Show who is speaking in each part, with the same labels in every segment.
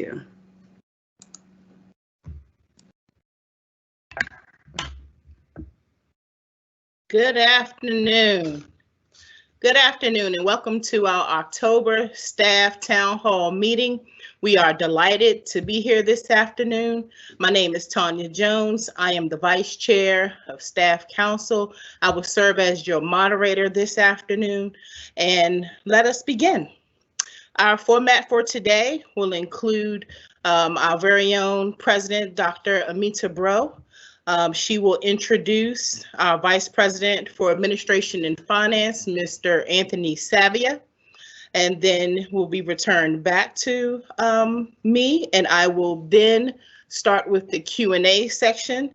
Speaker 1: you.
Speaker 2: Good afternoon. Good afternoon and welcome to our October Staff Town Hall meeting. We are delighted to be here this afternoon. My name is Tanya Jones. I am the Vice Chair of Staff Council. I will serve as your moderator this afternoon, and let us begin. Our format for today will include our very own President, Dr. Amita Breaux. She will introduce our Vice President for Administration and Finance, Mr. Anthony Savia, and then we'll be returned back to me, and I will then start with the Q&A section.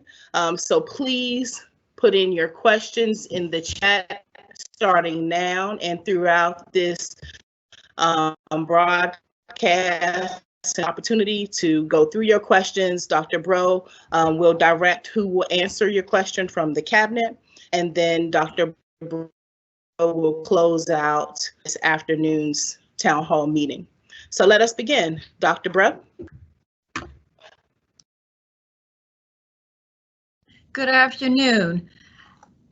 Speaker 2: So please put in your questions in the chat starting now and throughout this broadcast. An opportunity to go through your questions. Dr. Breaux will direct who will answer your question from the cabinet, and then Dr. Breaux will close out this afternoon's town hall meeting. So let us begin. Dr. Breaux.
Speaker 3: Good afternoon.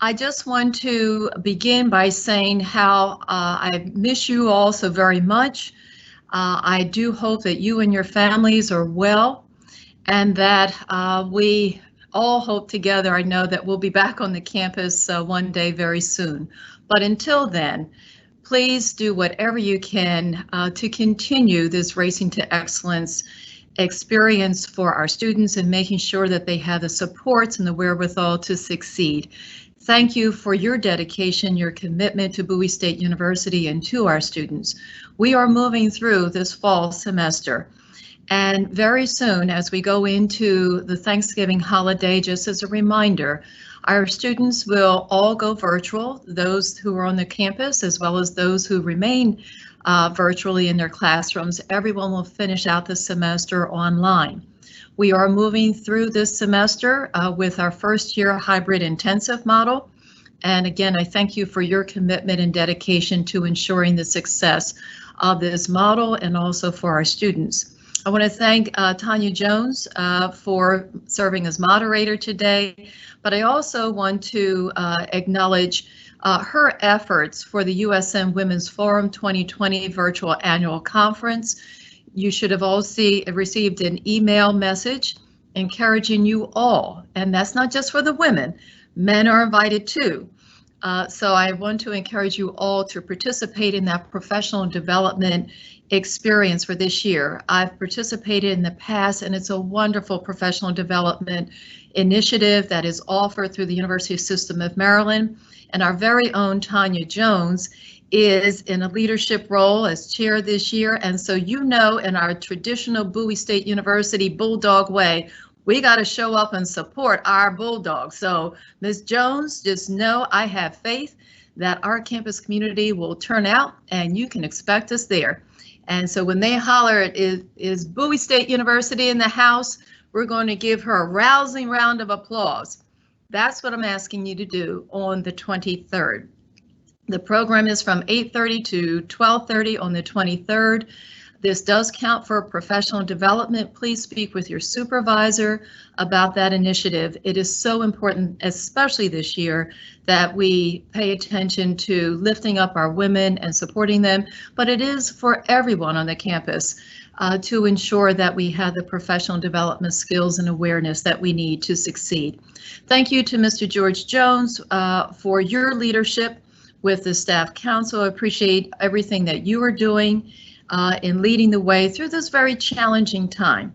Speaker 3: I just want to begin by saying how I miss you all so very much. I do hope that you and your families are well, and that we all hope together, I know that we'll be back on the campus one day very soon. But until then, please do whatever you can to continue this Racing to Excellence experience for our students and making sure that they have the supports and the wherewithal to succeed. Thank you for your dedication, your commitment to Bowie State University and to our students. We are moving through this fall semester, and very soon as we go into the Thanksgiving holiday, just as a reminder, our students will all go virtual, those who are on the campus as well as those who remain virtually in their classrooms. Everyone will finish out the semester online. We are moving through this semester with our first year hybrid intensive model. And again, I thank you for your commitment and dedication to ensuring the success of this model and also for our students. I want to thank Tanya Jones for serving as moderator today, but I also want to acknowledge her efforts for the USM Women's Forum 2020 Virtual Annual Conference. You should have all received an email message encouraging you all, and that's not just for the women, men are invited too. So I want to encourage you all to participate in that professional development experience for this year. I've participated in the past, and it's a wonderful professional development initiative that is offered through the University System of Maryland, and our very own Tanya Jones is in a leadership role as chair this year. And so, you know, in our traditional Bowie State University Bulldog way, we got to show up and support our Bulldogs. So Ms. Jones, just know I have faith that our campus community will turn out and you can expect us there. And so when they holler, is Bowie State University in the house, we're going to give her a rousing round of applause. That's what I'm asking you to do on the 23rd. The program is from 8:30 to 12:30 on the 23rd. This does count for professional development. Please speak with your supervisor about that initiative. It is so important, especially this year, that we pay attention to lifting up our women and supporting them, but it is for everyone on the campus to ensure that we have the professional development skills and awareness that we need to succeed. Thank you to Mr. George Jones for your leadership with the Staff Council. I appreciate everything that you are doing in leading the way through this very challenging time.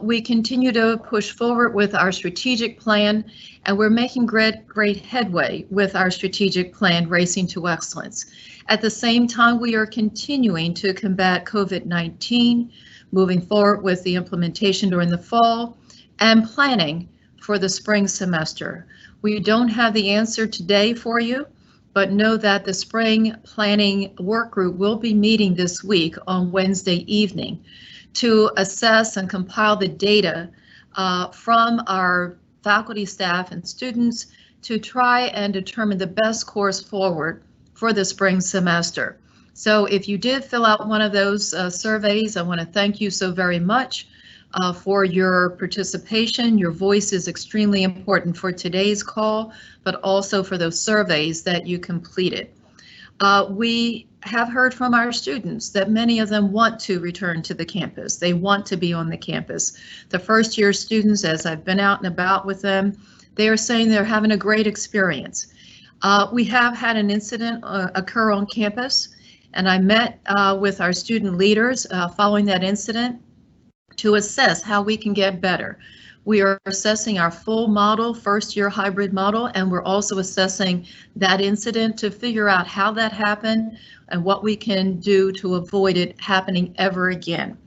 Speaker 3: We continue to push forward with our strategic plan, and we're making great headway with our strategic plan, Racing to Excellence. At the same time, we are continuing to combat COVID-19, moving forward with the implementation during the fall, and planning for the spring semester. We don't have the answer today for you, but know that the spring planning work group will be meeting this week on Wednesday evening to assess and compile the data from our faculty, staff, and students to try and determine the best course forward for the spring semester. So if you did fill out one of those surveys, I want to thank you so very much for your participation. Your voice is extremely important for today's call, but also for those surveys that you completed. We have heard from our students that many of them want to return to the campus. They want to be on the campus. The first year students, as I've been out and about with them, they are saying they're having a great experience. We have had an incident occur on campus, and I met with our student leaders following that incident to assess how we can get better. We are assessing our full model, first year hybrid model, and we're also assessing that incident to figure out how that happened and what we can do to avoid it happening ever again.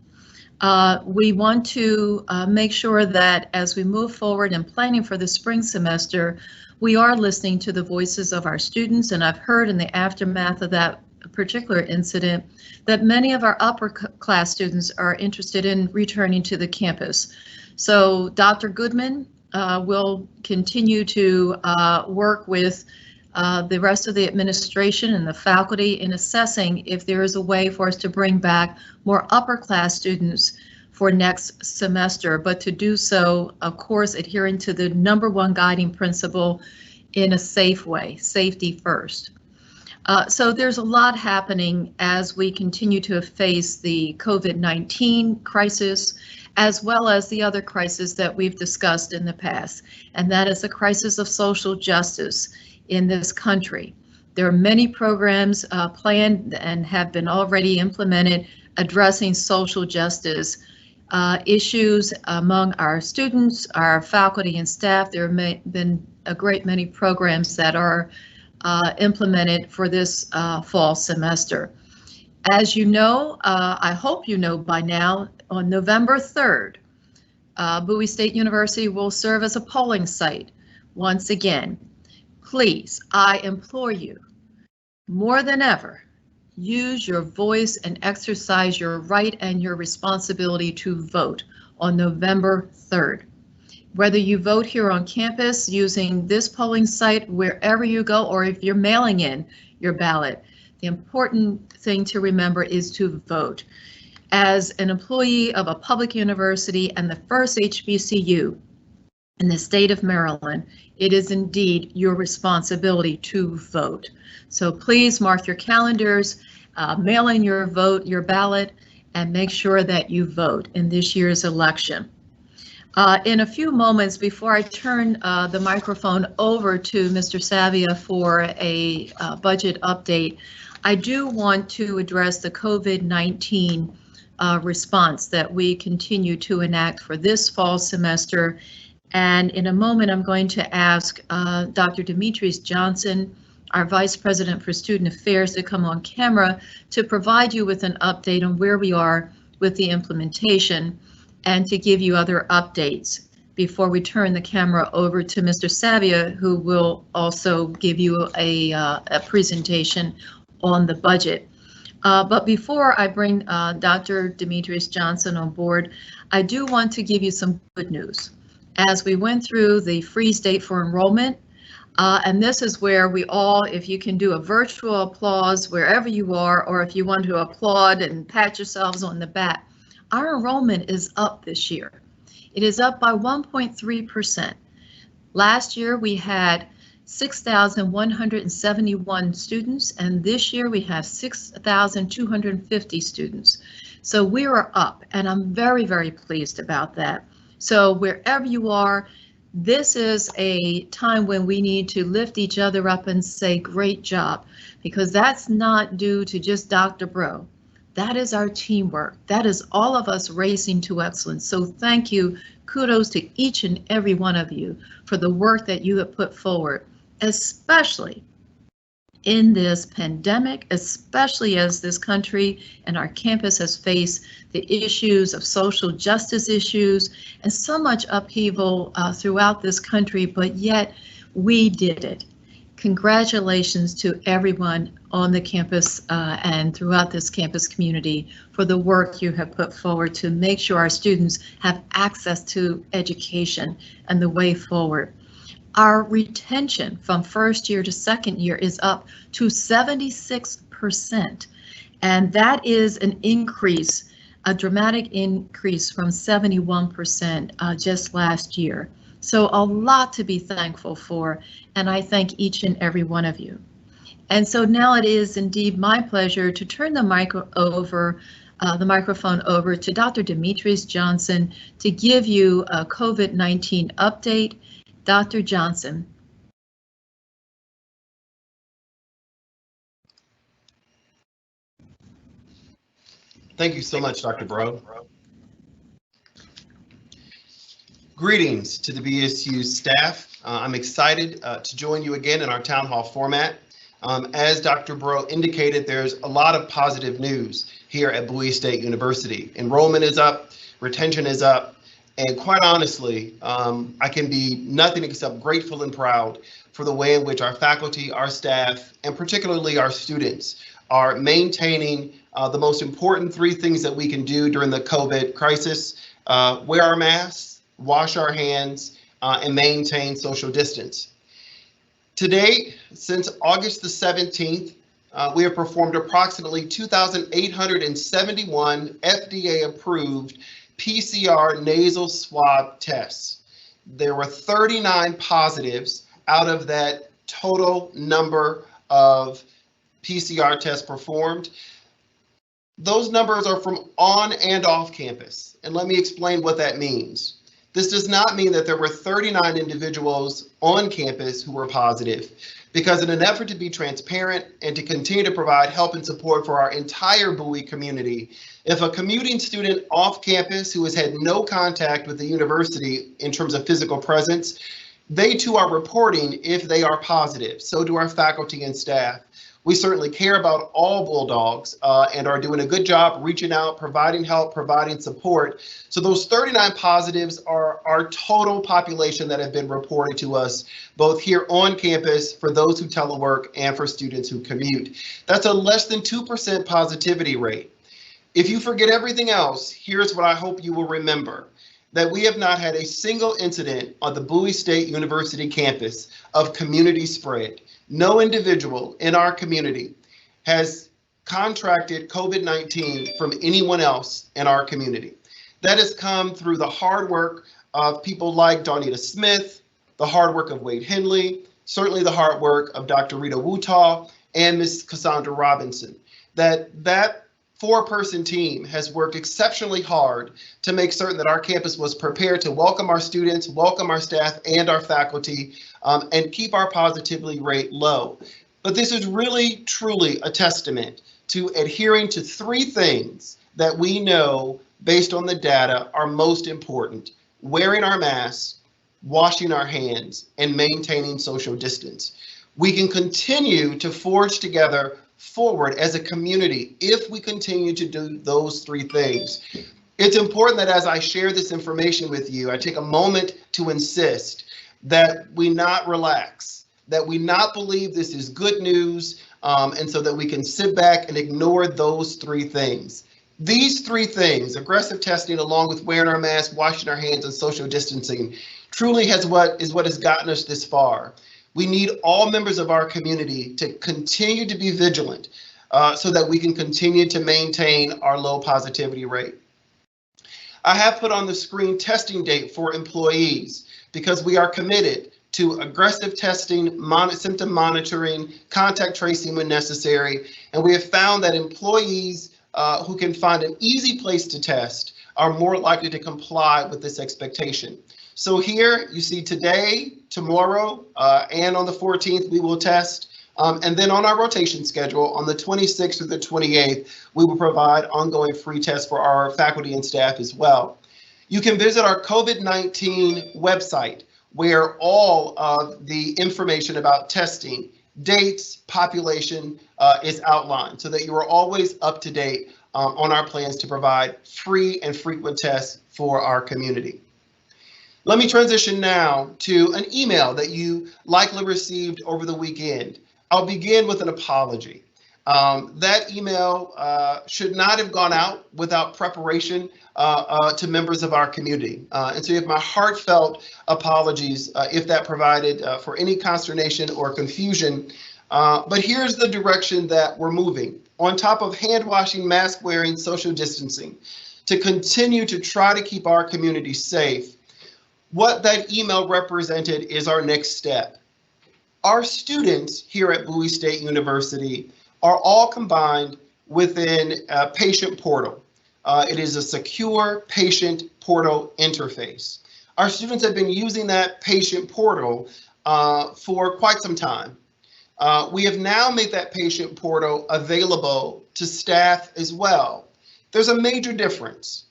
Speaker 3: We want to make sure that as we move forward in planning for the spring semester, we are listening to the voices of our students, and I've heard in the aftermath of that particular incident that many of our upper class students are interested in returning to the campus. So Dr. Goodman will continue to work with the rest of the administration and the faculty in assessing if there is a way for us to bring back more upper class students for next semester, but to do so, of course, adhering to the #1 guiding principle in a safe way, safety first. So there's a lot happening as we continue to face the COVID-19 crisis, as well as the other crisis that we've discussed in the past, and that is the crisis of social justice in this country. There are many programs planned and have been already implemented addressing social justice issues among our students, our faculty and staff. There have been a great many programs that are implemented for this fall semester. As you know, I hope you know by now, on November 3rd, Bowie State University will serve as a polling site once again. Please, I implore you, more than ever, use your voice and exercise your right and your responsibility to vote on November 3rd. Whether you vote here on campus using this polling site, wherever you go, or if you're mailing in your ballot, the important thing to remember is to vote. As an employee of a public university and the first HBCU in the state of Maryland, it is indeed your responsibility to vote. So please mark your calendars, mail in your vote, your ballot, and make sure that you vote in this year's election. In a few moments, before I turn the microphone over to Mr. Savia for a budget update, I do want to address the COVID-19 response that we continue to enact for this fall semester. And in a moment, I'm going to ask Dr. Demetrius Johnson, our Vice President for Student Affairs, to come on camera to provide you with an update on where we are with the implementation, and to give you other updates before we turn the camera over to Mr. Savia, who will also give you a presentation on the budget. But before I bring Dr. Demetrius Johnson on board, I do want to give you some good news. As we went through the freeze date for enrollment, and this is where we all, if you can do a virtual applause wherever you are, or if you want to applaud and pat yourselves on the back, our enrollment is up this year. It is up by 1.3%. Last year we had 6,171 students, and this year we have 6,250 students. So we are up, and I'm very, very pleased about that. So wherever you are, this is a time when we need to lift each other up and say, great job, because that's not due to just Dr. Bro. That is our teamwork. That is all of us racing to excellence. So thank you. Kudos to each and every one of you for the work that you have put forward, especially in this pandemic, especially as this country and our campus has faced the issues of social justice issues and so much upheaval throughout this country, but yet we did it. Congratulations to everyone on the campus and throughout this campus community for the work you have put forward to make sure our students have access to education and the way forward. Our retention from first year to second year is up to 76%. And that is an increase, a dramatic increase from 71% just last year. So a lot to be thankful for, and I thank each and every one of you. And so now it is indeed my pleasure to turn the microphone over to Dr. Demetrius Johnson to give you a COVID-19 update. Dr. Johnson.
Speaker 1: Thank you so much, Dr. Bro. Greetings to the BSU staff. I'm excited to join you again in our town hall format. As Dr. Bro indicated, there's a lot of positive news here at Bowie State University. Enrollment is up, retention is up, and quite honestly, I can be nothing except grateful and proud for the way in which our faculty, our staff, and particularly our students are maintaining the most important three things that we can do during the COVID crisis: wear our masks, wash our hands, and maintain social distance. To date, since August the 17th, we have performed approximately 2,871 FDA-approved PCR nasal swab tests. There were 39 positives out of that total number of PCR tests performed. Those numbers are from on and off campus, and let me explain what that means. This does not mean that there were 39 individuals on campus who were positive, because in an effort to be transparent and to continue to provide help and support for our entire Bowie community, if a commuting student off campus who has had no contact with the university in terms of physical presence, they too are reporting if they are positive. So do our faculty and staff. We certainly care about all Bulldogs and are doing a good job reaching out, providing help, providing support. So those 39 positives are our total population that have been reported to us, both here on campus for those who telework and for students who commute. That's a less than 2% positivity rate. If you forget everything else, here's what I hope you will remember: that we have not had a single incident on the Bowie State University campus of community spread. No individual in our community has contracted COVID-19 from anyone else in our community. That has come through the hard work of people like Darnita Smith, the hard work of Wade Henley, certainly the hard work of Dr. Rita Wutaw and Ms. Cassandra Robinson. That four-person team has worked exceptionally hard to make certain that our campus was prepared to welcome our students, welcome our staff and our faculty, and keep our positivity rate low. But this is really, truly a testament to adhering to three things that we know, based on the data, are most important: wearing our masks, washing our hands, and maintaining social distance. We can continue to forge together forward as a community if we continue to do those three things. It's important that as I share this information with you, I take a moment to insist that we not relax, that we not believe this is good news, and so that we can sit back and ignore those three things. These three things, aggressive testing along with wearing our masks, washing our hands, and social distancing, truly is what has gotten us this far. We need all members of our community to continue to be vigilant so that we can continue to maintain our low positivity rate. I have put on the screen testing date for employees because we are committed to aggressive testing, symptom monitoring, contact tracing when necessary, and we have found that employees who can find an easy place to test are more likely to comply with this expectation. So here you see today, tomorrow, and on the 14th, we will test. And then on our rotation schedule, on the 26th through the 28th, we will provide ongoing free tests for our faculty and staff as well. You can visit our COVID-19 website, where all of the information about testing, dates, population is outlined, so that you are always up to date on our plans to provide free and frequent tests for our community. Let me transition now to an email that you likely received over the weekend. I'll begin with an apology. That email should not have gone out without preparation to members of our community. And so you have my heartfelt apologies if that provided for any consternation or confusion. But here's the direction that we're moving. on top of hand washing, mask wearing, social distancing, to continue to try to keep our community safe, what that email represented is our next step. Our students here at Bowie State University are all combined within a patient portal. It is a secure patient portal interface. Our students have been using that patient portal for quite some time. We have now made that patient portal available to staff as well. There's a major difference.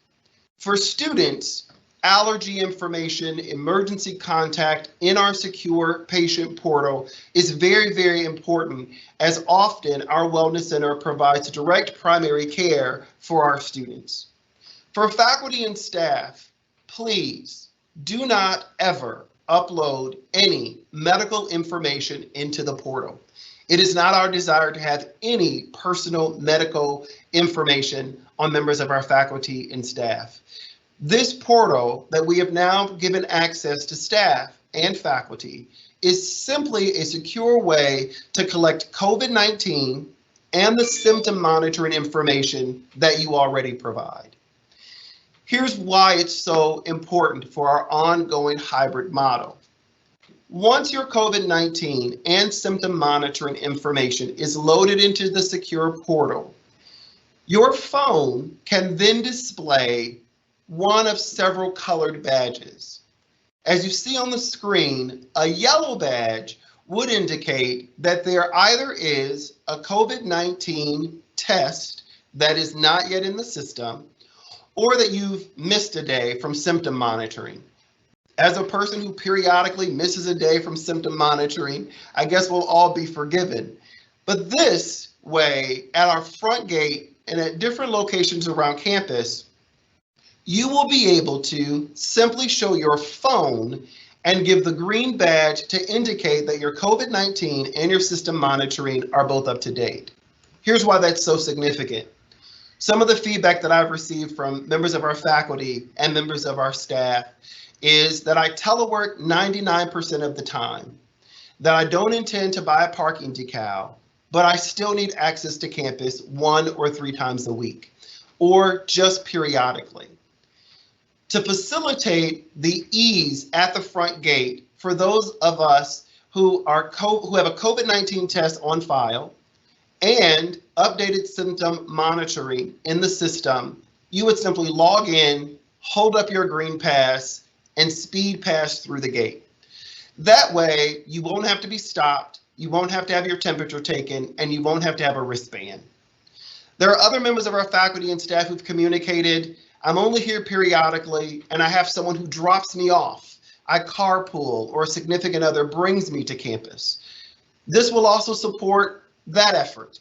Speaker 1: For students, allergy information, emergency contact in our secure patient portal is very, very important, as often our wellness center provides direct primary care for our students. For faculty and staff, please do not ever upload any medical information into the portal. It is not our desire to have any personal medical information on members of our faculty and staff. This portal that we have now given access to staff and faculty is simply a secure way to collect COVID-19 and the symptom monitoring information that you already provide. Here's why it's so important for our ongoing hybrid model. Once your COVID-19 and symptom monitoring information is loaded into the secure portal, your phone can then display one of several colored badges. As you see on the screen, a yellow badge would indicate that there either is a COVID-19 test that is not yet in the system, or that you've missed a day from symptom monitoring. As a person who periodically misses a day from symptom monitoring, I guess we'll all be forgiven. But this way, at our front gate and at different locations around campus, you will be able to simply show your phone and give the green badge to indicate that your COVID-19 and your system monitoring are both up to date. Here's why that's so significant. Some of the feedback that I've received from members of our faculty and members of our staff is that I telework 99% of the time, that I don't intend to buy a parking decal, but I still need access to campus 1 or 3 times a week, or just periodically. To facilitate the ease at the front gate for those of us who have a COVID-19 test on file and updated symptom monitoring in the system, you would simply log in, hold up your green pass, and speed pass through the gate. That way, you won't have to be stopped, you won't have to have your temperature taken, and you won't have to have a wristband. There are other members of our faculty and staff who've communicated, I'm only here periodically, and I have someone who drops me off. I carpool, or a significant other brings me to campus. This will also support that effort.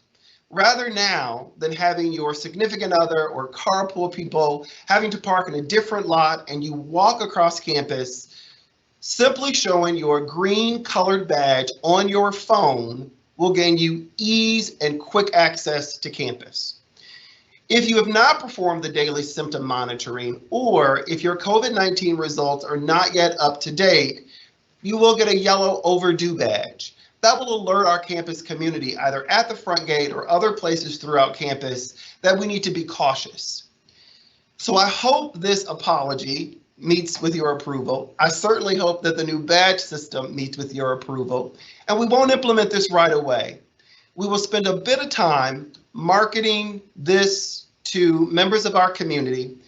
Speaker 1: Rather now than having your significant other or carpool people having to park in a different lot and you walk across campus, simply showing your green colored badge on your phone will gain you ease and quick access to campus. If you have not performed the daily symptom monitoring, or if your COVID-19 results are not yet up to date, you will get a yellow overdue badge. That will alert our campus community, either at the front gate or other places throughout campus, that we need to be cautious. So I hope this apology meets with your approval. I certainly hope that the new badge system meets with your approval, and we won't implement this right away. We will spend a bit of time marketing this to members of our community,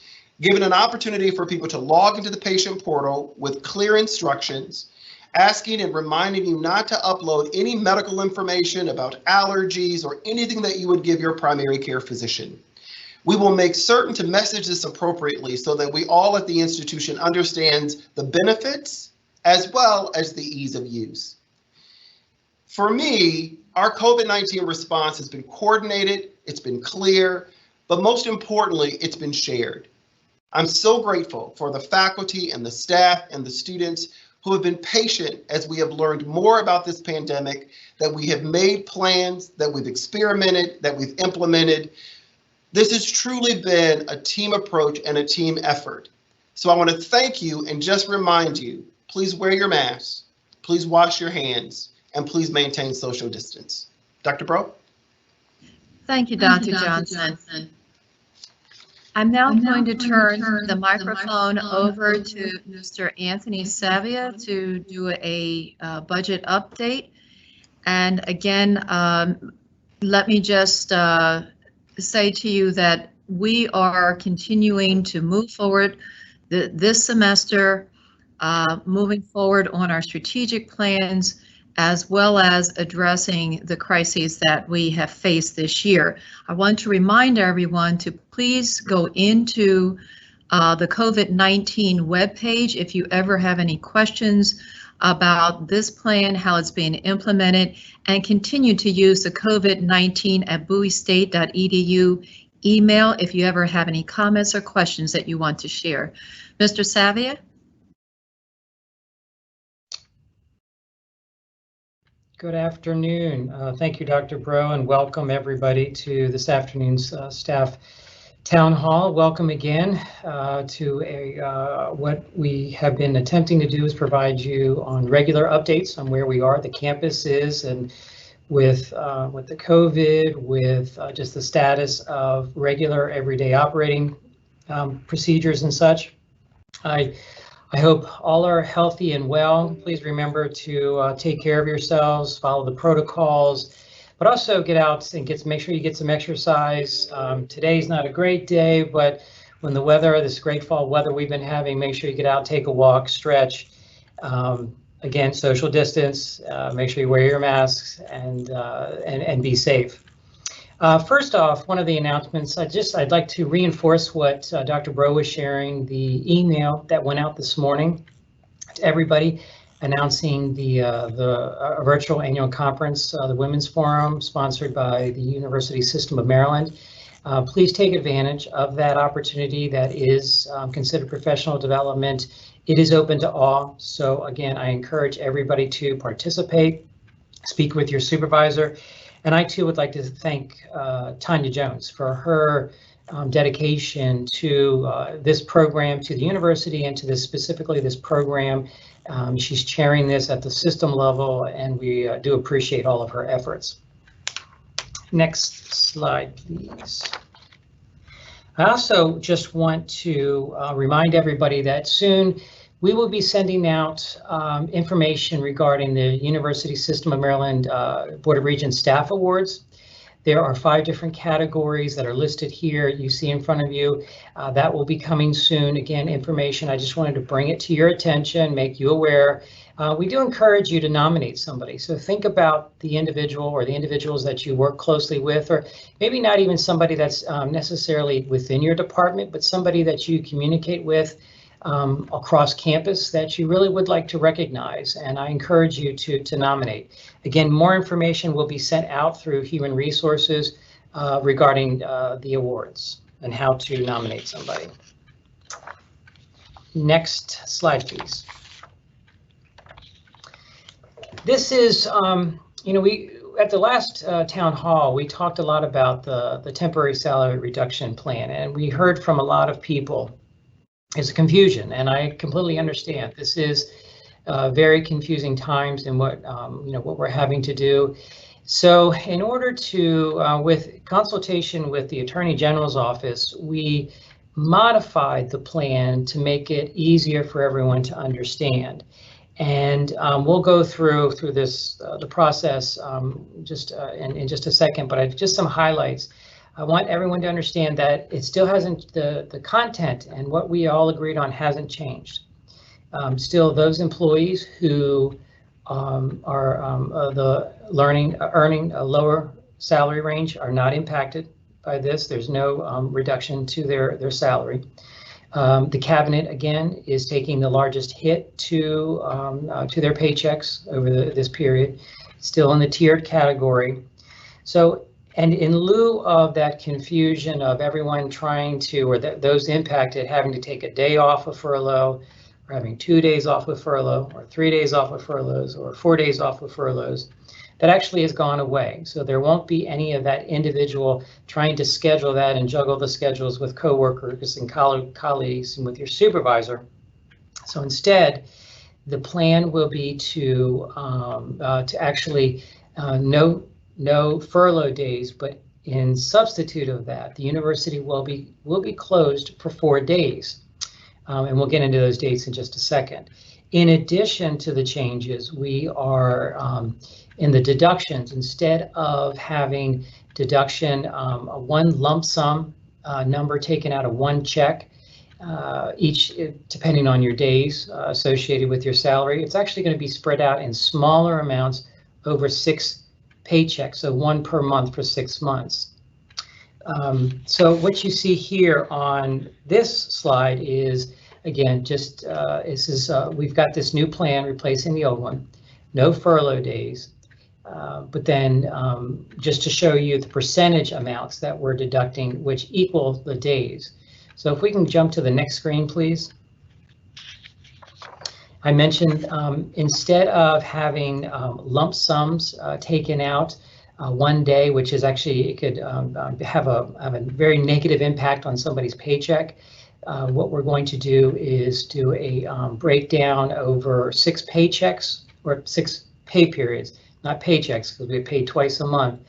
Speaker 1: giving an opportunity for people to log into the patient portal with clear instructions, asking and reminding you not to upload any medical information about allergies or anything that you would give your primary care physician. We will make certain to message this appropriately so that we all at the institution understands the benefits as well as the ease of use. For me, our COVID-19 response has been coordinated, it's been clear, but most importantly, it's been shared. I'm so grateful for the faculty and the staff and the students who have been patient as we have learned more about this pandemic, that we have made plans, that we've experimented, that we've implemented. This has truly been a team approach and a team effort. So I want to thank you and just remind you, please wear your mask, please wash your hands, and please maintain social distance. Dr. Bro?
Speaker 3: Thank you, Dr. Johnson. I'm now going to turn the microphone over to Mr. Anthony Savia to do a budget update. And again, let me just say to you that we are continuing to move forward this semester, moving forward on our strategic plans, as well as addressing the crises that we have faced this year. I want to remind everyone to please go into the COVID-19 webpage if you ever have any questions about this plan, how it's being implemented, and continue to use the COVID-19@bowiestate.edu email if you ever have any comments or questions that you want to share. Mr. Savia?
Speaker 4: Good afternoon. Thank you, Dr. Bro, and welcome everybody to this afternoon's staff town hall. Welcome again to what we have been attempting to do is provide you on regular updates on where we are, the campus is, and with the COVID, with just the status of regular everyday operating procedures and such. I hope all are healthy and well. Please remember to take care of yourselves, follow the protocols, but also get out and make sure you get some exercise. Today's not a great day, but when the weather, this great fall weather we've been having, make sure you get out, take a walk, stretch. Again, social distance, make sure you wear your masks and be safe. First off, one of the announcements, I'd like to reinforce what Dr. Bro was sharing, the email that went out this morning to everybody announcing the virtual annual conference, the Women's Forum, sponsored by the University System of Maryland. Please take advantage of that opportunity. That is considered professional development. It is open to all. So again, I encourage everybody to participate, speak with your supervisor. And I too would like to thank Tanya Jones for her dedication to this program, to the university, and to this specifically this program. She's chairing this at the system level, and we do appreciate all of her efforts. Next slide, please. I also just want to remind everybody that soon we will be sending out information regarding the University System of Maryland Board of Regents Staff Awards. There are 5 different categories that are listed here. You see in front of you. That will be coming soon. Again, information. I just wanted to bring it to your attention, make you aware. We do encourage you to nominate somebody. So think about the individual or the individuals that you work closely with, or maybe not even somebody that's necessarily within your department, but somebody that you communicate with across campus that you really would like to recognize, and I encourage you to nominate. Again, more information will be sent out through Human Resources regarding the awards and how to nominate somebody. Next slide, please. This is, we at the last town hall, we talked a lot about the temporary salary reduction plan, and we heard from a lot of people. It's a confusion, and I completely understand. This is very confusing times in what what we're having to do. So, in order to, with consultation with the Attorney General's office, we modified the plan to make it easier for everyone to understand. And we'll go through this the process just in just a second, but just some highlights. I want everyone to understand that it still hasn't, the content and what we all agreed on hasn't changed. Still, those employees who are earning a lower salary range are not impacted by this. There's no reduction to their salary. The cabinet again is taking the largest hit to their paychecks over this period, still in the tiered category. So. And in lieu of that confusion of everyone trying to, or those impacted having to take a day off of furlough, or having 2 days off of furlough, or 3 days off of furloughs, or 4 days off of furloughs, that actually has gone away. So there won't be any of that individual trying to schedule that and juggle the schedules with coworkers and colleagues and with your supervisor. So instead, the plan will be to actually no furlough days, but in substitute of that, the university will be closed for 4 days. And we'll get into those dates in just a second. In addition to the changes, we are in the deductions, instead of having deduction, a one lump sum number taken out of one check, each depending on your days associated with your salary, it's actually going to be spread out in smaller amounts over 6 paychecks, so 1 per month for 6 months. So what you see here on this slide is, again, just we've got this new plan replacing the old one, no furlough days, but then just to show you the percentage amounts that we're deducting, which equal the days. So if we can jump to the next screen, please. I mentioned instead of having lump sums taken out 1 day, which is actually, it could have a very negative impact on somebody's paycheck. What we're going to do is do a breakdown over 6 paychecks, or 6 pay periods, not paychecks, because we pay twice a month,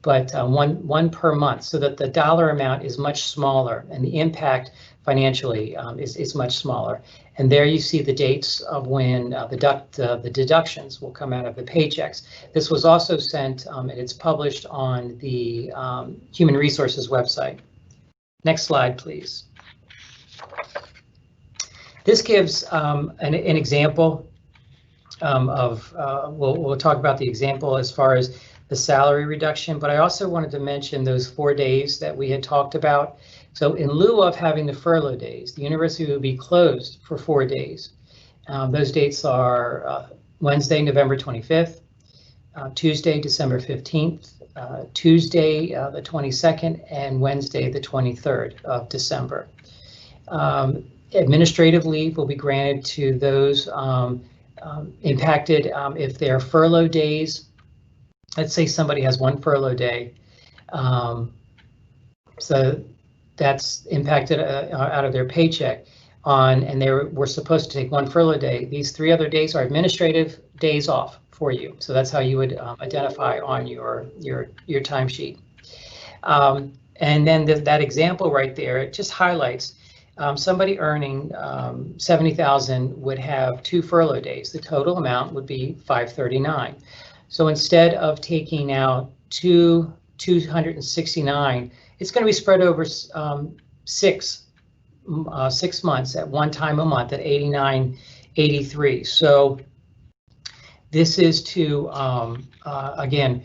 Speaker 4: but one per month, so that the dollar amount is much smaller and the impact financially is much smaller. And there you see the dates of when the deductions will come out of the paychecks. This was also sent and it's published on the Human Resources website. Next slide, please. This gives an example of, we'll talk about the example as far as the salary reduction, but I also wanted to mention those 4 days that we had talked about. So in lieu of having the furlough days, the university will be closed for 4 days. Those dates are Wednesday, November 25th, Tuesday, December 15th, Tuesday, the 22nd, and Wednesday, the 23rd of December. Administrative leave will be granted to those impacted if they're furlough days. Let's say somebody has 1 furlough day, so that's impacted out of their paycheck and they were supposed to take 1 furlough day. These 3 other days are administrative days off for you. So that's how you would identify on your timesheet. And then that example right there, it just highlights somebody earning 70,000 would have 2 furlough days. The total amount would be 539. So instead of taking out 269, it's going to be spread over 6 months at one time a month at 89.83. So this is to again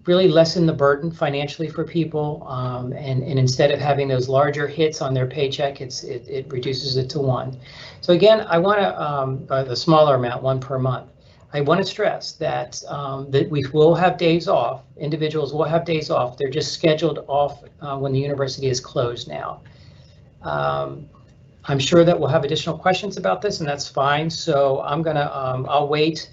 Speaker 4: really lessen the burden financially for people, and instead of having those larger hits on their paycheck, it reduces it to 1. So again, I want to the smaller amount, 1 per month. I want to stress that that we will have days off. Individuals will have days off. They're just scheduled off when the university is closed now. I'm sure that we'll have additional questions about this, and that's fine. So I'm gonna I'll wait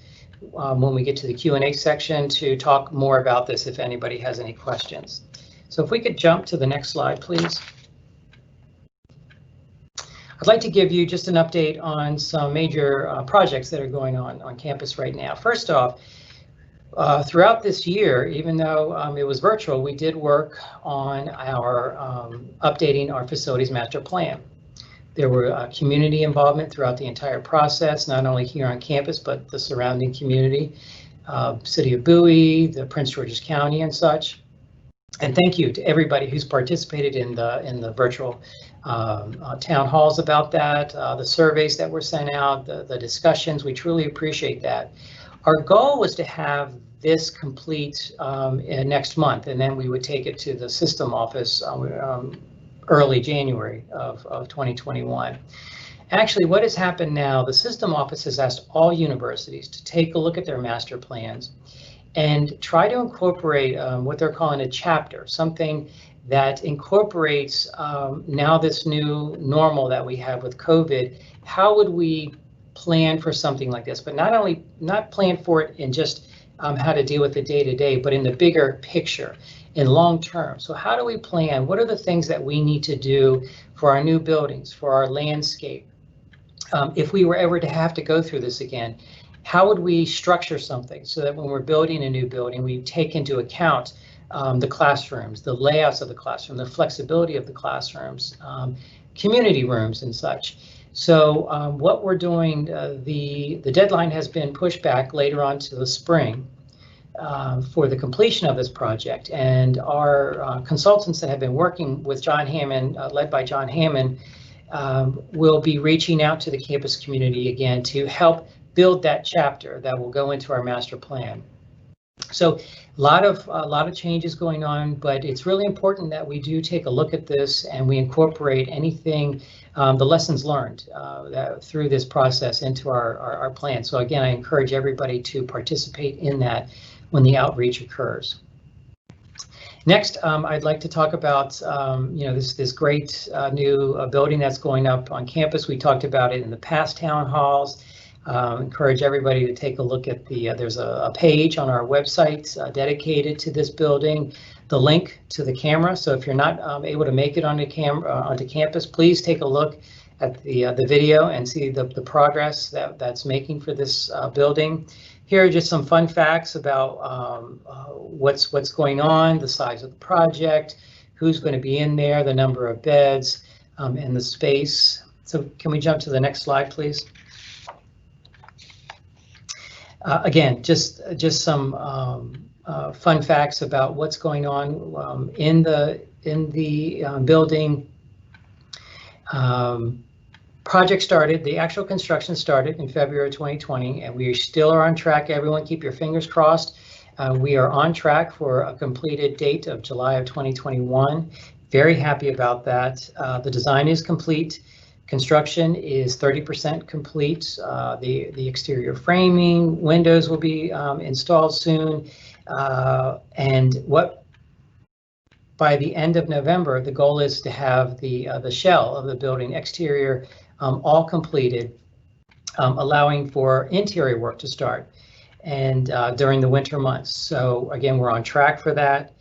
Speaker 4: when we get to the Q&A section to talk more about this if anybody has any questions. So if we could jump to the next slide, please. I'd like to give you just an update on some major projects that are going on campus right now. First off, throughout this year, even though it was virtual, we did work on our updating our facilities master plan. There were community involvement throughout the entire process, not only here on campus, but the surrounding community, City of Bowie, the Prince George's County and such. And thank you to everybody who's participated in the virtual town halls about that, the surveys that were sent out, the discussions. We truly appreciate that. Our goal was to have this complete next month, and then we would take it to the system office early January of 2021. Actually, what has happened now, the system office has asked all universities to take a look at their master plans and try to incorporate what they're calling a chapter, something that incorporates now this new normal that we have with COVID. How would we plan for something like this? But not plan for it in just how to deal with the day-to-day, but in the bigger picture, in long term. So how do we plan? What are the things that we need to do for our new buildings, for our landscape? If we were ever to have to go through this again, how would we structure something so that when we're building a new building, we take into account the classrooms, the layouts of the classroom, the flexibility of the classrooms, community rooms and such. So what we're doing, the deadline has been pushed back later on to the spring for the completion of this project. And our consultants that have been working with John Hammond, led by John Hammond, will be reaching out to the campus community again to help build that chapter that will go into our master plan. So a lot of changes going on, but it's really important that we do take a look at this and we incorporate anything, the lessons learned through this process into our plan. So again, I encourage everybody to participate in that when the outreach occurs. Next, I'd like to talk about this great new building that's going up on campus. We talked about it in the past town halls. Encourage everybody to take a look at there's a page on our website dedicated to this building, the link to the camera. So if you're not able to make it onto campus, please take a look at the video and see the progress that's making for this building. Here are just some fun facts about what's going on, the size of the project, who's going to be in there, the number of beds, and the space. So can we jump to the next slide, please? Again, just some fun facts about what's going on in the building. Project started, the actual construction started in February 2020, and we still are on track. Everyone keep your fingers crossed. We are on track for a completed date of July of 2021. Very happy about that. The design is complete. Construction is 30% complete. The exterior framing, windows will be installed soon. And by the end of November, the goal is to have the shell of the building exterior all completed, allowing for interior work to start and during the winter months. So again, we're on track for that.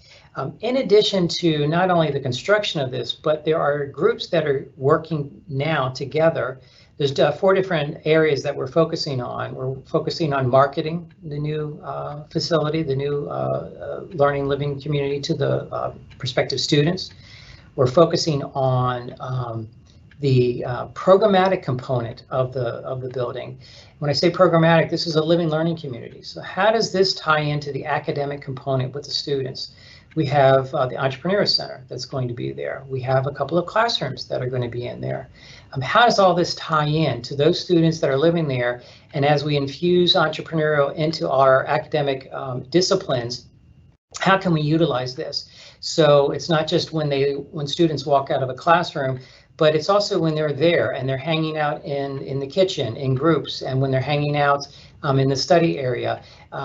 Speaker 4: In addition to not only the construction of this, but there are groups that are working now together. There's 4 different areas that we're focusing on. We're focusing on marketing the new facility, the new learning living community to the prospective students. We're focusing on the programmatic component of the building. When I say programmatic, this is a living learning community. So how does this tie into the academic component with the students? We have the Entrepreneurial Center that's going to be there. We have a couple of classrooms that are going to be in there. How does all this tie in to those students that are living there? And as we infuse entrepreneurial into our academic disciplines, how can we utilize this? So it's not just when students walk out of a classroom, but it's also when they're there and they're hanging out in the kitchen in groups, and when they're hanging out in the study area,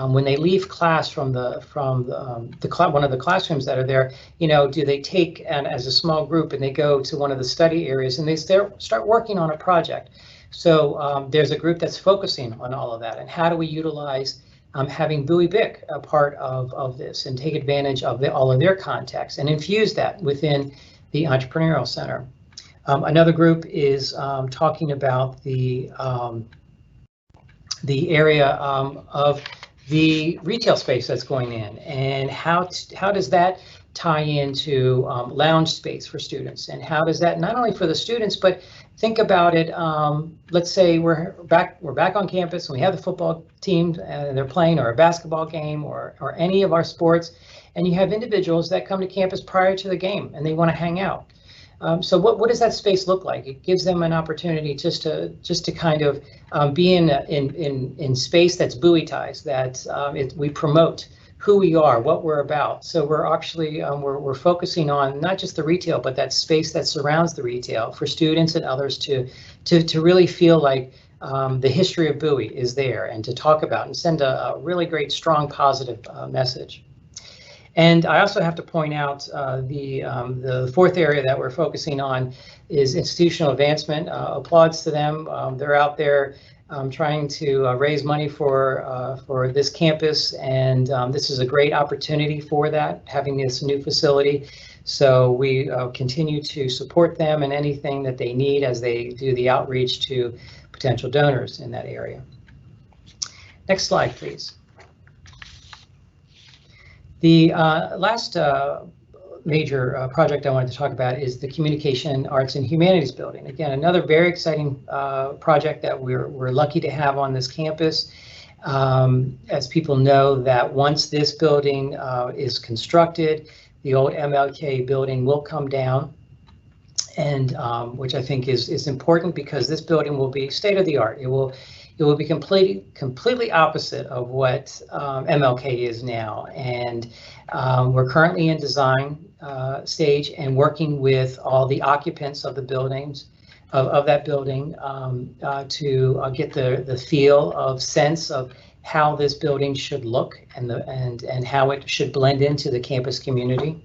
Speaker 4: when they leave class from one of the classrooms that are there, do they take as a small group and they go to one of the study areas and they start working on a project? So there's a group that's focusing on all of that, and how do we utilize having Bowie BIC a part of this and take advantage of all of their contacts and infuse that within the Entrepreneurial Center. Another group is talking about the area of the retail space that's going in, and how does that tie into lounge space for students, and how does that not only for the students, but think about it. Let's say we're back on campus and we have the football team and they're playing, or a basketball game, or any of our sports, and you have individuals that come to campus prior to the game and they want to hang out. So what does that space look like? It gives them an opportunity just to kind of be in space that's Bowie-tized, that we promote who we are, what we're about. So we're actually we're focusing on not just the retail, but that space that surrounds the retail for students and others to really feel like the history of Bowie is there, and to talk about and send a really great, strong, positive message. And I also have to point out the 4th area that we're focusing on is institutional advancement. Applauds to them. They're out there trying to raise money for this campus, and this is a great opportunity for that, having this new facility. So we continue to support them in anything that they need as they do the outreach to potential donors in that area. Next slide, please. The last major project I wanted to talk about is the Communication, Arts, and Humanities building. Again, another very exciting project that we're lucky to have on this campus. As people know, that once this building is constructed, the old MLK building will come down, and which I think is important because this building will be state of the art. It will be completely opposite of what MLK is now, and we're currently in design stage and working with all the occupants of the buildings of that building to get the feel of sense of how this building should look and how it should blend into the campus community.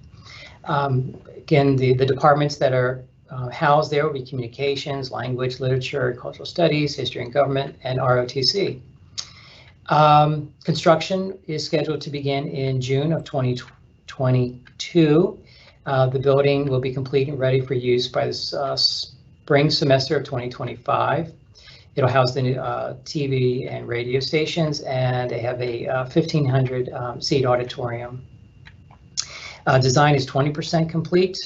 Speaker 4: Again, the departments that are housed there will be communications, language, literature, cultural studies, history and government, and ROTC. Construction is scheduled to begin in June of 2022. The building will be complete and ready for use by the spring semester of 2025. It'll house the TV and radio stations, and they have a 1,500 seat auditorium. Design is 20% complete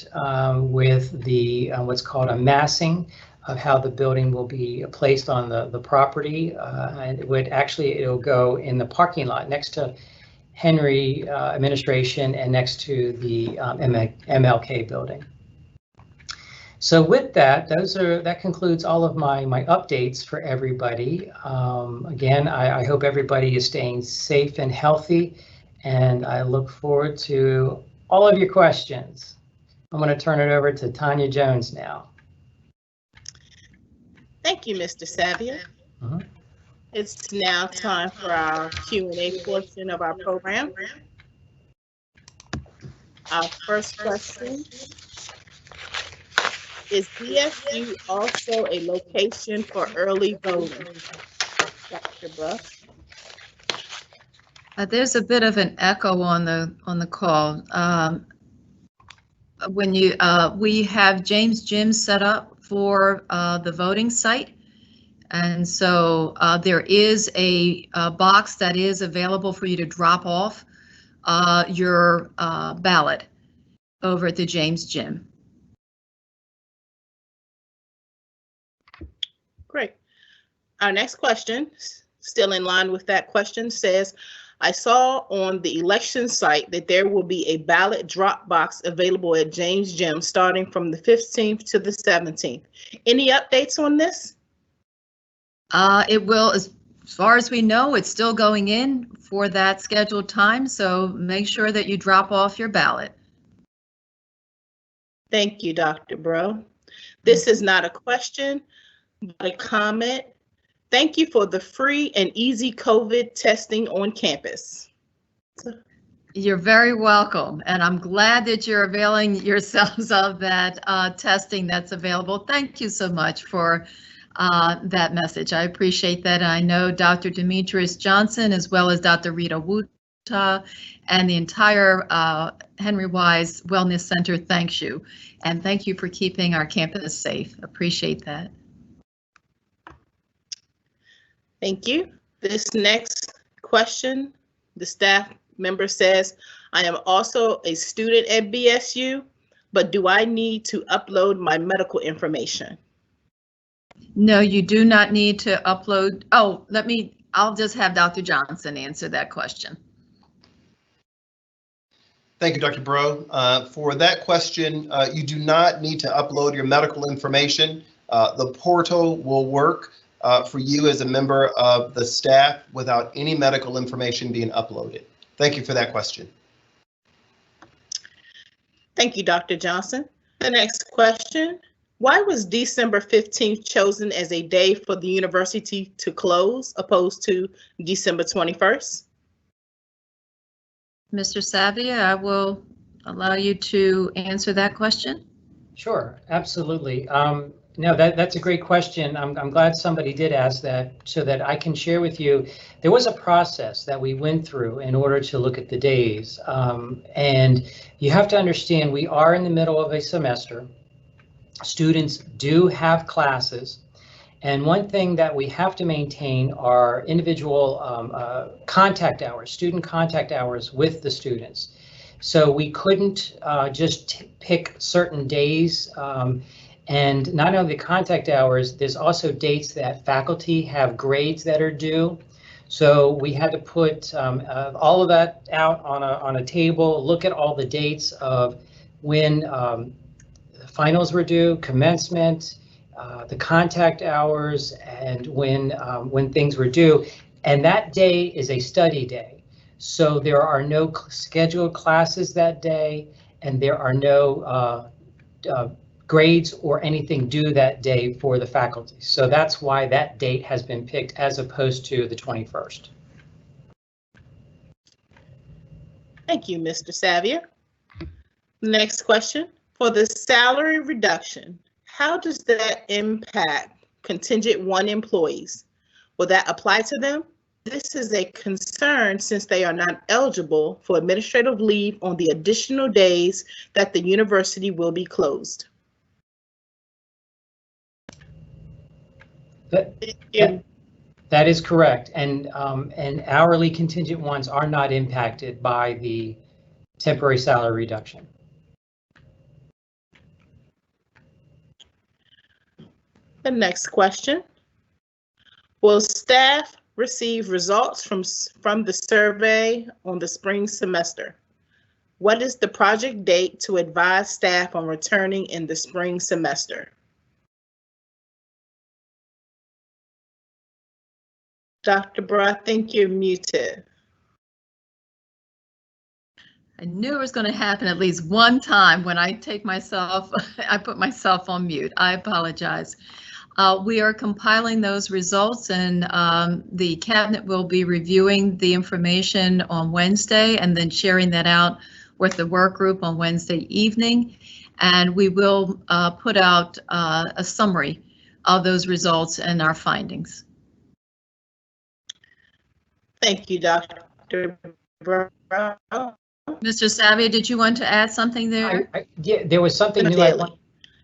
Speaker 4: with the what's called a massing of how the building will be placed on the property, and it'll go in the parking lot next to Henry Administration and next to the MLK building. So with that, that concludes all of my updates for everybody. Again, I hope everybody is staying safe and healthy, and I look forward to all of your questions. I'm going to turn it over to Tanya Jones now.
Speaker 2: Thank you, Mr. Savia. It's now time for our Q&A portion of our program. Our first question: is BSU also a location for early voting? Dr. Buff.
Speaker 3: There's a bit of an echo on the call. When we have James Gym set up for the voting site, and so there is a box that is available for you to drop off your ballot over at the James Gym.
Speaker 2: Great. Our next question, still in line with that question, says, I saw on the election site that there will be a ballot drop box available at James Gym starting from the 15th to the 17th. Any updates on this?
Speaker 3: It will, as far as we know, it's still going in for that scheduled time, so make sure that you drop off your ballot.
Speaker 2: Thank you, Dr. Bro. This is not a question, but a comment. Thank you for the free and easy COVID testing on campus.
Speaker 3: You're very welcome, and I'm glad that you're availing yourselves of that testing that's available. Thank you so much for that message. I appreciate that. I know Dr. Demetrius Johnson, as well as Dr. Rita Wuta, and the entire Henry Wise Wellness Center thanks you, and thank you for keeping our campus safe. Appreciate that.
Speaker 2: Thank you. This next question, the staff member says, I am also a student at BSU, but do I need to upload my medical information?
Speaker 3: No, you do not need to upload. Oh, I'll just have Dr. Johnson answer that question.
Speaker 1: Thank you, Dr. Bro. For that question, you do not need to upload your medical information. The portal will work for you as a member of the staff without any medical information being uploaded. Thank you for that question.
Speaker 2: Thank you, Dr. Johnson. The next question, why was December 15th chosen as a day for the university to close opposed to December 21st?
Speaker 3: Mr. Savia, I will allow you to answer that question.
Speaker 4: Sure, absolutely. No, that's a great question. I'm glad somebody did ask that so that I can share with you. There was a process that we went through in order to look at the days. And you have to understand, we are in the middle of a semester. Students do have classes, And one thing that we have to maintain are individual contact hours, student contact hours with the students. So we couldn't just pick certain days. And not only the contact hours, there's also dates that faculty have grades that are due. So we had to put all of that out on a table, look at all the dates of when finals were due, commencement, the contact hours, and when things were due. And that day is a study day. So there are no scheduled classes that day, and there are no grades or anything due that day for the faculty. So that's why that date has been picked as opposed to the 21st.
Speaker 2: Thank you, Mr. Savier. Next question. For the salary reduction, how does that impact contingent 1 employees? Will that apply to them? This is a concern since they are not eligible for administrative leave on the additional days that the university will be closed.
Speaker 4: That is correct, and hourly contingent ones are not impacted by the temporary salary reduction.
Speaker 2: The next question. Will staff receive results from the survey on the spring semester? What is the project date to advise staff on returning in the spring semester? Dr. Bra, I think you're muted.
Speaker 3: I knew it was going to happen at least one time when I put myself on mute. I apologize. We are compiling those results, and the cabinet will be reviewing the information on Wednesday and then sharing that out with the work group on Wednesday evening. And we will put out a summary of those results and our findings.
Speaker 2: Thank you, Dr. Brown.
Speaker 3: Mr. Savier, did you want to add something there?
Speaker 4: Yeah, there was something new.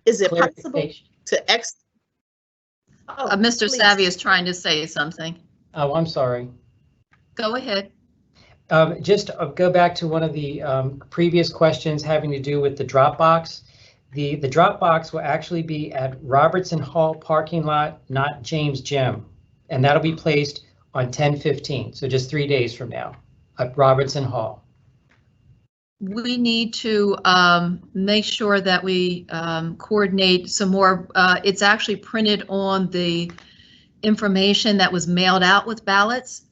Speaker 2: Is it possible to
Speaker 3: Mr. Savier is trying to say something.
Speaker 4: Oh, I'm sorry.
Speaker 3: Go ahead.
Speaker 4: Just go back to one of the previous questions having to do with the drop box. The drop box will actually be at Robertson Hall parking lot, not James Gym, and that'll be placed on 10/15, so just 3 days from now, at Robertson Hall.
Speaker 3: We need to make sure that we coordinate some more. It's actually printed on the information that was mailed out with ballots,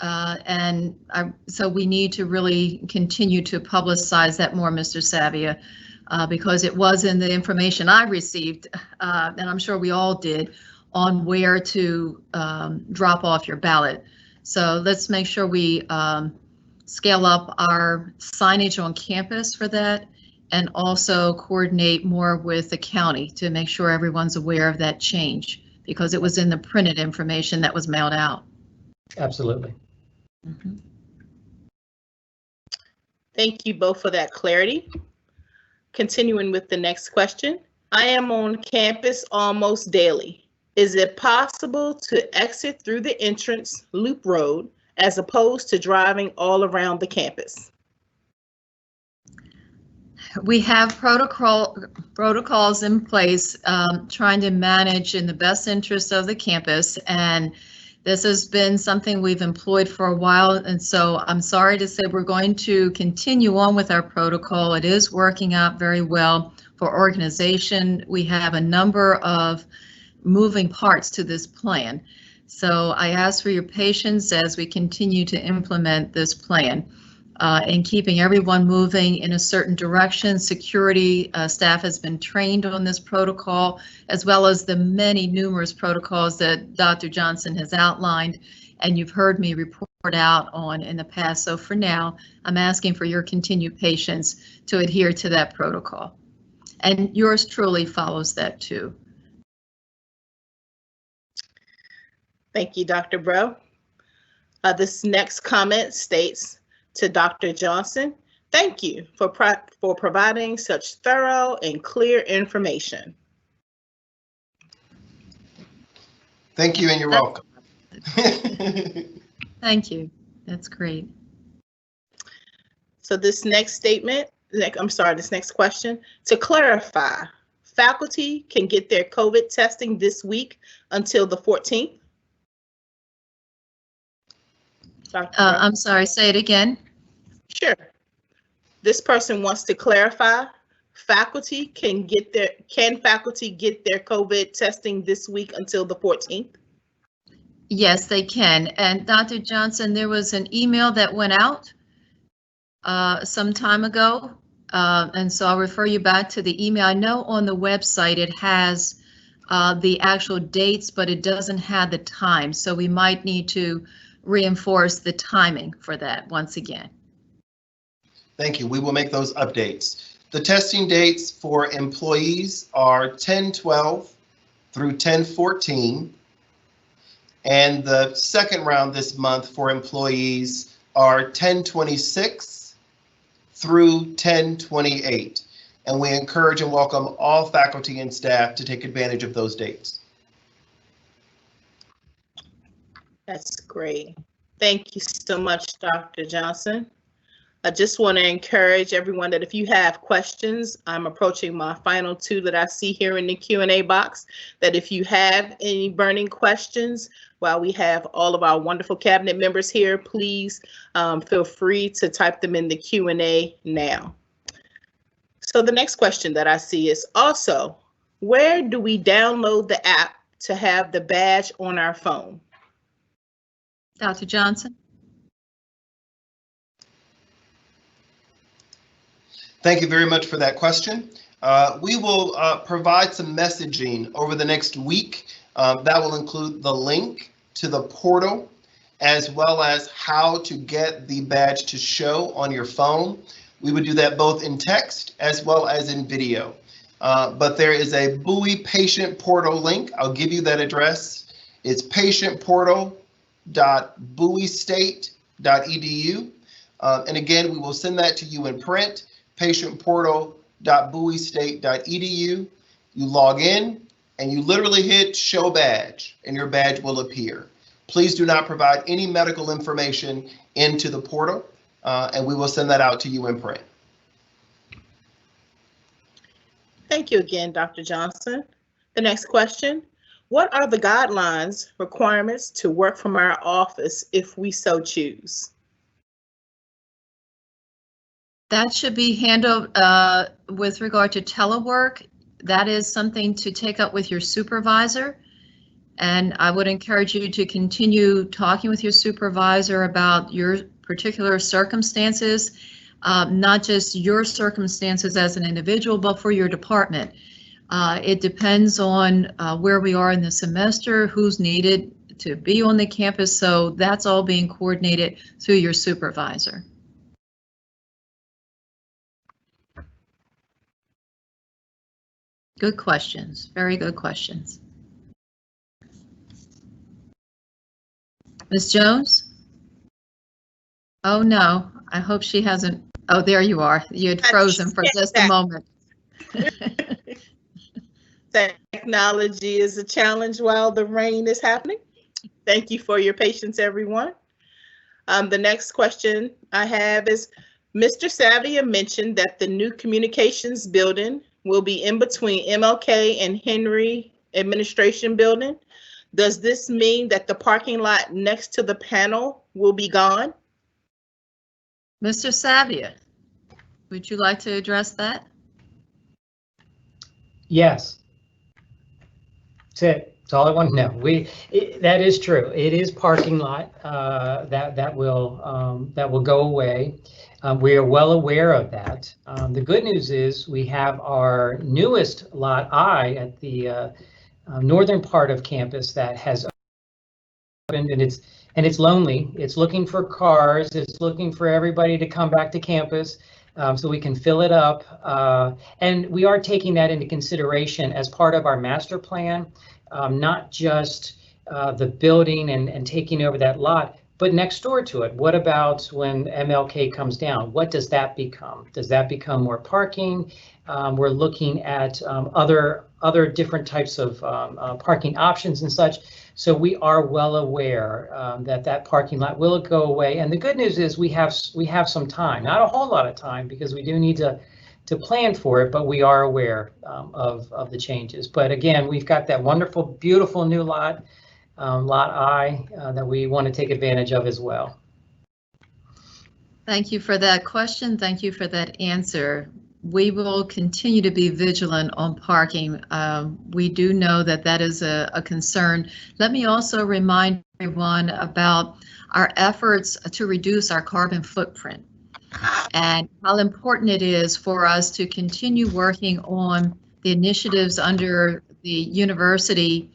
Speaker 3: so we need to really continue to publicize that more, Mr. Savier, because it was in the information I received, and I'm sure we all did, on where to drop off your ballot. So let's make sure we scale up our signage on campus for that, and also coordinate more with the county to make sure everyone's aware of that change, because it was in the printed information that was mailed out.
Speaker 4: Absolutely.
Speaker 3: Mm-hmm.
Speaker 2: Thank you both for that clarity. Continuing with the next question. I am on campus almost daily. Is it possible to exit through the entrance loop road as opposed to driving all around the campus?
Speaker 3: We have protocols in place trying to manage in the best interest of the campus, and this has been something we've employed for a while, and so I'm sorry to say we're going to continue on with our protocol. It is working out very well for organization. We have a number of moving parts to this plan, so I ask for your patience as we continue to implement this plan. And keeping everyone moving in a certain direction. Security staff has been trained on this protocol, as well as the many numerous protocols that Dr. Johnson has outlined, and you've heard me report out on in the past. So for now, I'm asking for your continued patience to adhere to that protocol. And yours truly follows that too.
Speaker 2: Thank you, Dr. Bro. This next comment states, to Dr. Johnson, thank you for providing such thorough and clear information.
Speaker 1: Thank you, and you're welcome.
Speaker 3: Thank you. That's great.
Speaker 2: So this next statement, this next question, to clarify, faculty can get their COVID testing this week until the 14th?
Speaker 3: I'm sorry, say it again.
Speaker 2: Sure. This person wants to clarify, faculty can faculty get their COVID testing this week until the 14th?
Speaker 3: Yes, they can. And Dr. Johnson, there was an email that went out some time ago. And so I'll refer you back to the email. I know on the website it has the actual dates, but it doesn't have the time. So we might need to reinforce the timing for that once again.
Speaker 1: Thank you. We will make those updates. The testing dates for employees are 10/12 through 10/14. And the second round this month for employees are 10/26 through 10/28. And we encourage and welcome all faculty and staff to take advantage of those dates.
Speaker 2: That's great. Thank you so much, Dr. Johnson. I just want to encourage everyone that if you have questions, I'm approaching my final two that I see here in the Q&A box, that if you have any burning questions, while we have all of our wonderful cabinet members here, please feel free to type them in the Q&A now. So the next question that I see is also, where do we download the app to have the badge on our phone?
Speaker 3: Dr. Johnson?
Speaker 1: Thank you very much for that question. We will provide some messaging over the next week. That will include the link to the portal, as well as how to get the badge to show on your phone. We would do that both in text as well as in video. But there is a Bowie patient portal link. I'll give you that address. It's patientportal.bowiestate.edu. And again, we will send that to you in print. Patientportal.bowiestate.edu. You log in and you literally hit show badge and your badge will appear. Please do not provide any medical information into the portal and we will send that out to you in print.
Speaker 2: Thank you again, Dr. Johnson. The next question, what are the guidelines, requirements to work from our office if we so choose?
Speaker 3: That should be handled with regard to telework. That is something to take up with your supervisor. And I would encourage you to continue talking with your supervisor about your particular circumstances, not just your circumstances as an individual, but for your department. It depends on where we are in the semester, who's needed to be on the campus. So that's all being coordinated through your supervisor. Good questions, very good questions. Ms. Jones? Oh no, I hope she hasn't. Oh, there you are. You had frozen for just a moment.
Speaker 2: Technology is a challenge while the rain is happening. Thank you for your patience, everyone. The next question I have is, Mr. Savia mentioned that the new communications building will be in between MLK and Henry Administration Building. Does this mean that the parking lot next to the panel will be gone?
Speaker 3: Mr. Savia, would you like to address that?
Speaker 4: Yes. That's it. That's all I want to know. That is true. It is parking lot that will go away. We are well aware of that. The good news is we have our newest lot I at the northern part of campus that has opened, and it's lonely. It's looking for cars. It's looking for everybody to come back to campus so we can fill it up. And we are taking that into consideration as part of our master plan, not just the building and taking over that lot, but next door to it. What about when MLK comes down? What does that become? Does that become more parking? We're looking at other other different types of parking options and such. So we are well aware that that parking lot will go away. And the good news is we have some time, not a whole lot of time, because we do need to plan for it, but we are aware of the changes. But again, we've got that wonderful, beautiful new lot, Lot I, that we want to take advantage of as well.
Speaker 3: Thank you for that question. Thank you for that answer. We will continue to be vigilant on parking. We do know that that is a concern. Let me also remind everyone about our efforts to reduce our carbon footprint and how important it is for us to continue working on the initiatives under the university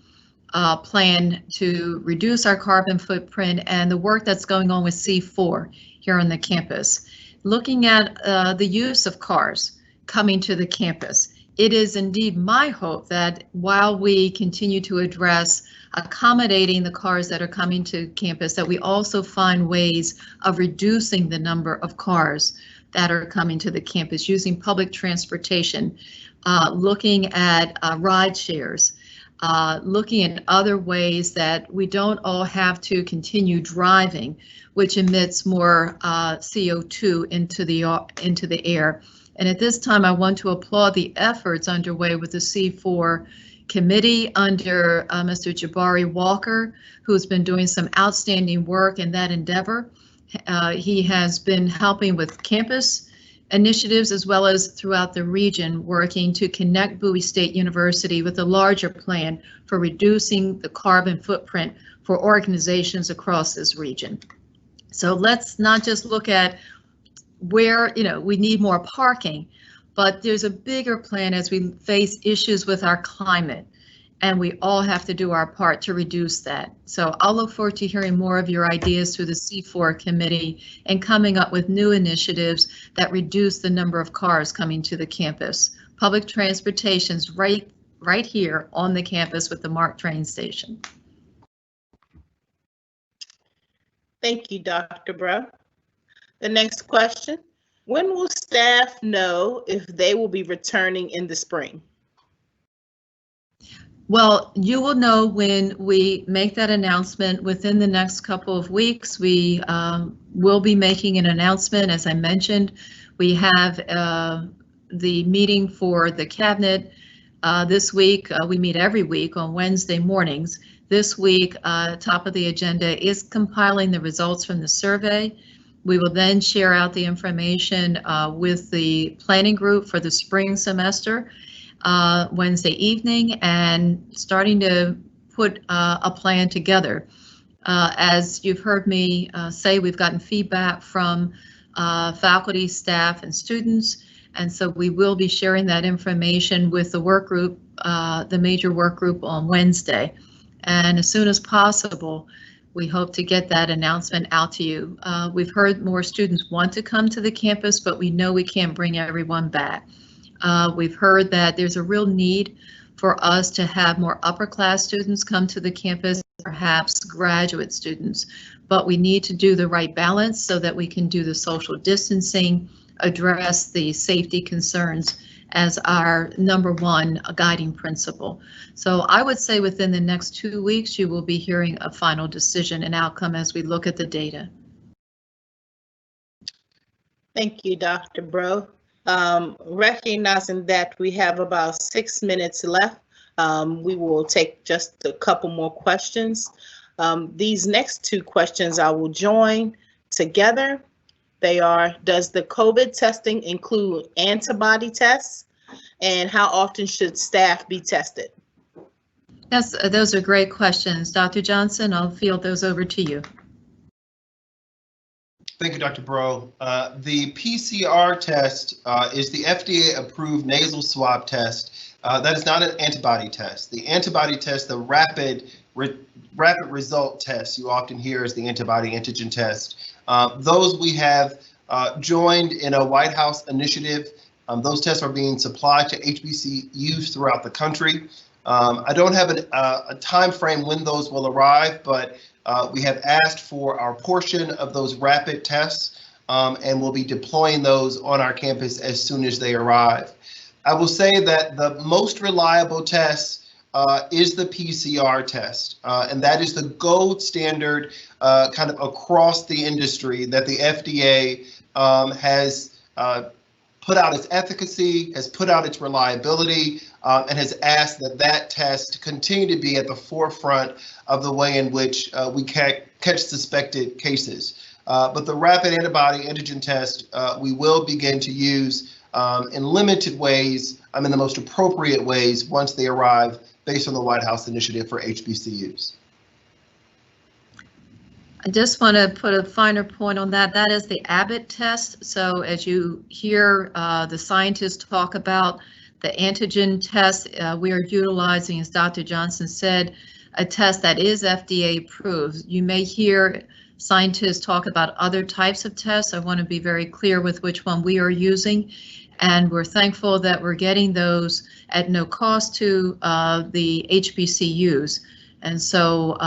Speaker 3: plan to reduce our carbon footprint and the work that's going on with C4 here on the campus. Looking at the use of cars coming to the campus, it is indeed my hope that while we continue to address accommodating the cars that are coming to campus, that we also find ways of reducing the number of cars that are coming to the campus using public transportation, looking at ride shares, looking at other ways that we don't all have to continue driving, which emits more CO2 into the air. And at this time, I want to applaud the efforts underway with the C4 committee under Mr. Jabari Walker, who's been doing some outstanding work in that endeavor. He has been helping with campus initiatives as well as throughout the region, working to connect Bowie State University with a larger plan for reducing the carbon footprint for organizations across this region. So let's not just look at where, we need more parking, but there's a bigger plan as we face issues with our climate, and we all have to do our part to reduce that. So I'll look forward to hearing more of your ideas through the C4 committee and coming up with new initiatives that reduce the number of cars coming to the campus. Public transportation's right here on the campus with the MARC train station.
Speaker 2: Thank you, Dr. Bro. The next question, when will staff know if they will be returning in the spring?
Speaker 3: Well, you will know when we make that announcement within the next couple of weeks. We will be making an announcement. As I mentioned, we have the meeting for the cabinet this week. We meet every week on Wednesday mornings. This week, top of the agenda is compiling the results from the survey. We will then share out the information with the planning group for the spring semester Wednesday evening and starting to put a plan together. As you've heard me say, we've gotten feedback from faculty, staff, and students, and so we will be sharing that information with the work group, the major work group on Wednesday. And as soon as possible, we hope to get that announcement out to you. We've heard more students want to come to the campus, but we know we can't bring everyone back. We've heard that there's a real need for us to have more upper class students come to the campus, perhaps graduate students, but we need to do the right balance so that we can do the social distancing, address the safety concerns as our #1 guiding principle. So I would say within the next 2 weeks, you will be hearing a final decision and outcome as we look at the data.
Speaker 2: Thank you, Dr. Bro. Recognizing that we have about 6 minutes left, we will take just a couple more questions. These next 2 questions I will join together. They are, does the COVID testing include antibody tests? And how often should staff be tested?
Speaker 3: Yes, those are great questions. Dr. Johnson, I'll field those over to you.
Speaker 1: Thank you, Dr. Bro. The PCR test is the FDA-approved nasal swab test. That is not an antibody test. The antibody test, the rapid result test you often hear is the antibody antigen test. Those we have joined in a White House initiative. Those tests are being supplied to HBCUs throughout the country. I don't have a time frame when those will arrive, but we have asked for our portion of those rapid tests, and we'll be deploying those on our campus as soon as they arrive. I will say that the most reliable test is the PCR test, and that is the gold standard kind of across the industry that the FDA has put out its efficacy, has put out its reliability, and has asked that that test continue to be at the forefront of the way in which we catch suspected cases. But the rapid antibody antigen test we will begin to use in limited ways, in the most appropriate ways once they arrive based on the White House initiative for HBCUs.
Speaker 3: I just want to put a finer point on that. That is the Abbott test. So as you hear the scientists talk about the antigen test, we are utilizing, as Dr. Johnson said, a test that is FDA approved. You may hear scientists talk about other types of tests. I want to be very clear with which one we are using. And we're thankful that we're getting those at no cost to the HBCUs. And so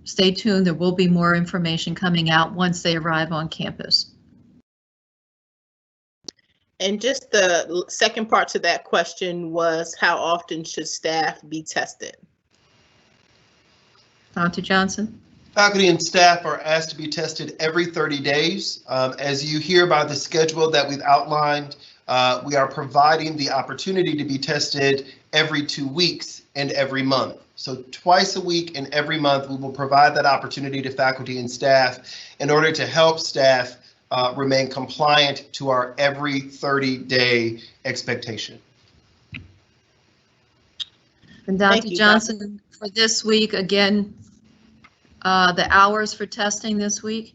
Speaker 3: stay tuned, there will be more information coming out once they arrive on campus.
Speaker 2: And just the second part to that question was, how often should staff be tested?
Speaker 3: Dr. Johnson?
Speaker 1: Faculty and staff are asked to be tested every 30 days. As you hear by the schedule that we've outlined, we are providing the opportunity to be tested every 2 weeks and every month. So twice a week and every month, we will provide that opportunity to faculty and staff in order to help staff remain compliant to our every 30-day expectation.
Speaker 3: And Dr. Johnson, for this week, again, the hours for testing this week?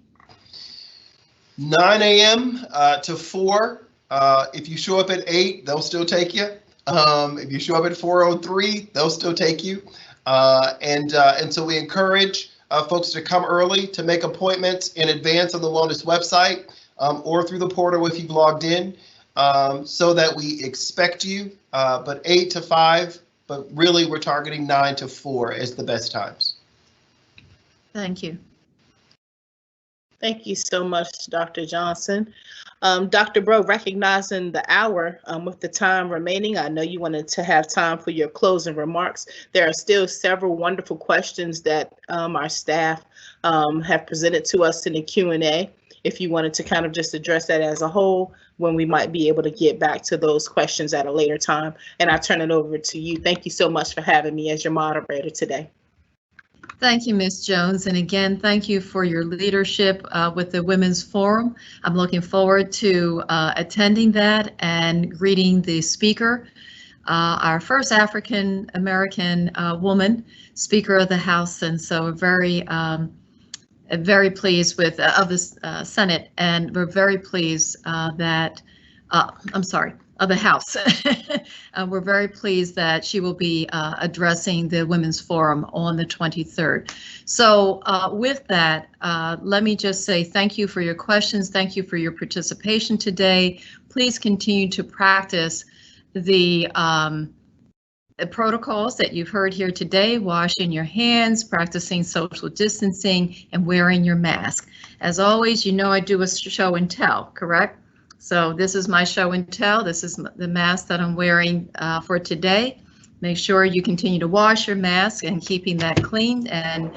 Speaker 1: 9 a.m. To 4. If you show up at 8, they'll still take you. If you show up at 4:03, they'll still take you. And so we encourage folks to come early, to make appointments in advance on the wellness website or through the portal if you've logged in, so that we expect you, but 8 to 5, but really we're targeting 9 to 4 as the best times.
Speaker 3: Thank you.
Speaker 2: Thank you so much, Dr. Johnson. Dr. Bro, recognizing the hour with the time remaining, I know you wanted to have time for your closing remarks. There are still several wonderful questions that our staff have presented to us in the Q&A. If you wanted to kind of just address that as a whole, when we might be able to get back to those questions at a later time. And I turn it over to you. Thank you so much for having me as your moderator today.
Speaker 3: Thank you, Ms. Jones. And again, thank you for your leadership with the Women's Forum. I'm looking forward to attending that and greeting the speaker, our first African-American woman Speaker of the House. And so we're very pleased with of the Senate, and we're very pleased that, of the House. We're very pleased that she will be addressing the Women's Forum on the 23rd. So with that, let me just say thank you for your questions. Thank you for your participation today. Please continue to practice the protocols that you've heard here today, washing your hands, practicing social distancing, and wearing your mask. As always, you know I do a show and tell, correct? So this is my show and tell. This is the mask that I'm wearing for today. Make sure you continue to wash your mask and keeping that clean. And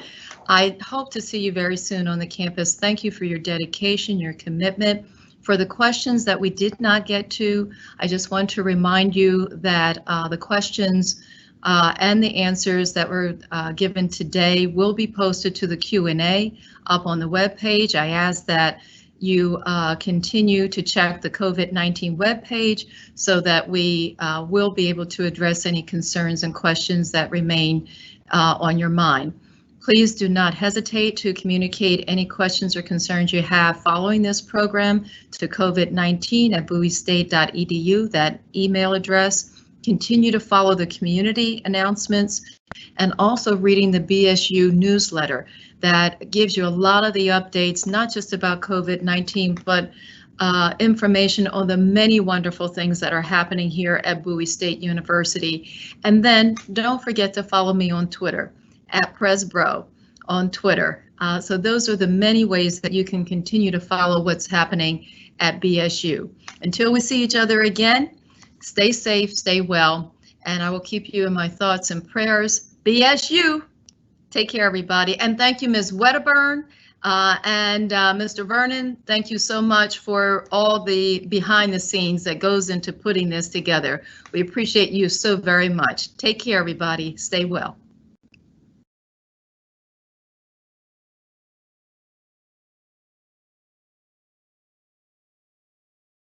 Speaker 3: I hope to see you very soon on the campus. Thank you for your dedication, your commitment. For the questions that we did not get to, I just want to remind you that the questions and the answers that were given today will be posted to the Q&A up on the webpage. I ask that you continue to check the COVID-19 webpage so that we will be able to address any concerns and questions that remain on your mind. Please do not hesitate to communicate any questions or concerns you have following this program to covid19@bowiestate.edu, that email address. Continue to follow the community announcements and also reading the BSU newsletter that gives you a lot of the updates, not just about COVID-19, but information on the many wonderful things that are happening here at Bowie State University. And then don't forget to follow me on Twitter, @PresBro on Twitter. So those are the many ways that you can continue to follow what's happening at BSU. Until we see each other again, Stay safe, stay well, and I will keep you in my thoughts and prayers. BSU. Take care, everybody. And thank you, Ms. Wedderburn. And Mr. Vernon, thank you so much for all the behind the scenes that goes into putting this together. We appreciate you so very much. Take care, everybody. Stay well.